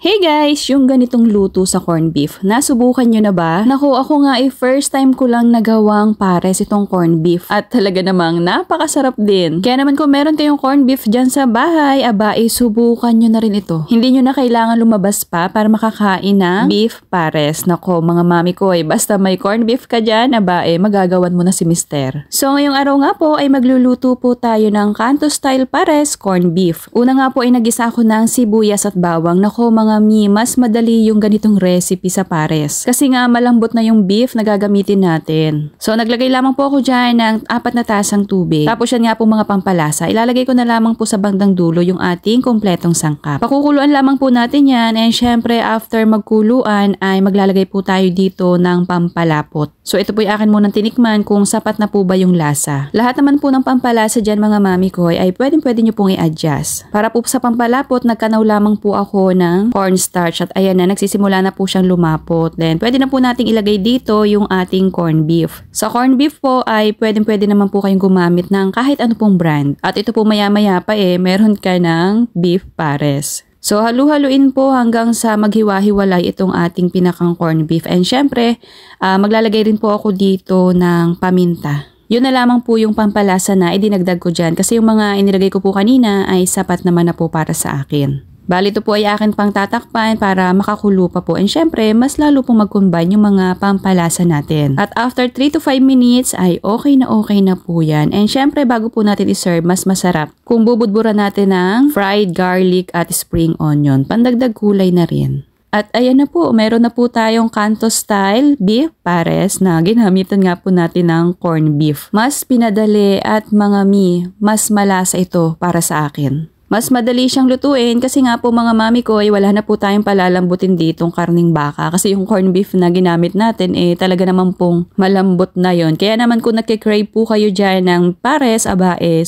Hey guys! Yung ganitong luto sa corned beef, nasubukan nyo na ba? Naku, ako nga first time ko lang nagawang pares itong corned beef. At talaga namang napakasarap din. Kaya naman kung meron kayong corned beef dyan sa bahay, subukan nyo na rin ito. Hindi nyo na kailangan lumabas pa para makakain ng beef pares. Nako, mga mami ko basta may corned beef ka dyan, magagawan mo na si mister. So ngayong araw nga po ay magluluto po tayo ng Kanto style pares corned beef. Una nga po ay nagisa ako ng sibuyas at bawang. Nako mga mas madali yung ganitong recipe sa pares. Kasi nga malambot na yung beef na gagamitin natin. So naglagay lamang po ako dyan ng 4 na tasang tubig. Tapos yan nga po mga pampalasa. Ilalagay ko na lamang po sa bandang dulo yung ating kompletong sangkap. Pakukuluan lamang po natin yan and syempre after magkuluan ay maglalagay po tayo dito ng pampalapot. So ito po yung akin munang tinikman kung sapat na po ba yung lasa. Lahat naman po ng pampalasa dyan mga mami ko ay pwede nyo pong i-adjust. Para po sa pampalapot nagkanaw lamang po ako ng cornstarch at ayan na nagsisimula na po siyang lumapot. Then pwede na po nating ilagay dito yung ating corned beef. Sa corned beef po ay pwede naman po kayong gumamit ng kahit ano pong brand. At ito po maya-maya pa meron ka ng beef pares. So halu-haluin po hanggang sa maghiwa-hiwalay itong ating pinakang corned beef. And syempre maglalagay rin po ako dito ng paminta. Yun na lamang po yung pampalasa na idinagdag ko dyan kasi yung mga inilagay ko po kanina ay sapat naman na po para sa akin. Bali ito po ay akin pang tatakpan para makakulo pa po. And syempre, mas lalo pong mag-combine yung mga pampalasa natin. At after 3 to 5 minutes ay okay na po yan. And syempre, bago po natin iserve, mas masarap kung bubudburan natin ng fried garlic at spring onion. Pandagdag kulay na rin. At ayan na po, meron na po tayong Kanto style beef pares na ginamitan nga po natin ng corned beef. Mas pinadali at mas malasa ito para sa akin. Mas madali siyang lutuin kasi nga po mga mami ko wala na po tayong palalambutin ditong karning baka kasi yung corned beef na ginamit natin talaga naman pong malambot na yon. Kaya naman kung nagkikrave po kayo dyan ng pares,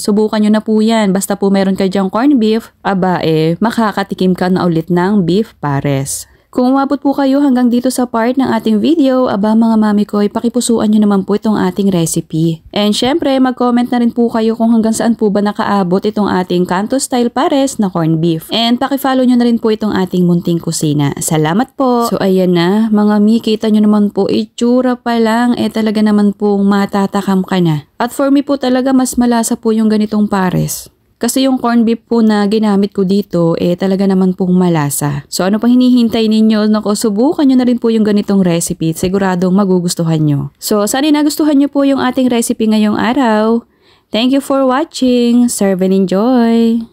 subukan nyo na po yan. Basta po meron kayo dyang corned beef, makakatikim ka na ulit ng beef pares. Kung umabot po kayo hanggang dito sa part ng ating video, mga mami ko, pakipusuan nyo naman po itong ating recipe. And syempre, mag-comment na rin po kayo kung hanggang saan po ba nakaabot itong ating Kanto style pares na corned beef. And pakifollow nyo na rin po itong ating munting kusina. Salamat po! So ayan na, mga mi, kita nyo naman po, itsura pa lang, talaga naman pong matatakam ka na. At for me po talaga, mas malasa po yung ganitong pares. Kasi yung corned beef po na ginamit ko dito, talaga naman pong malasa. So ano pang hinihintay ninyo? Nako, subukan nyo na rin po yung ganitong recipe. Siguradong magugustuhan nyo. So sana nagustuhan nyo po yung ating recipe ngayong araw. Thank you for watching. Serve and enjoy!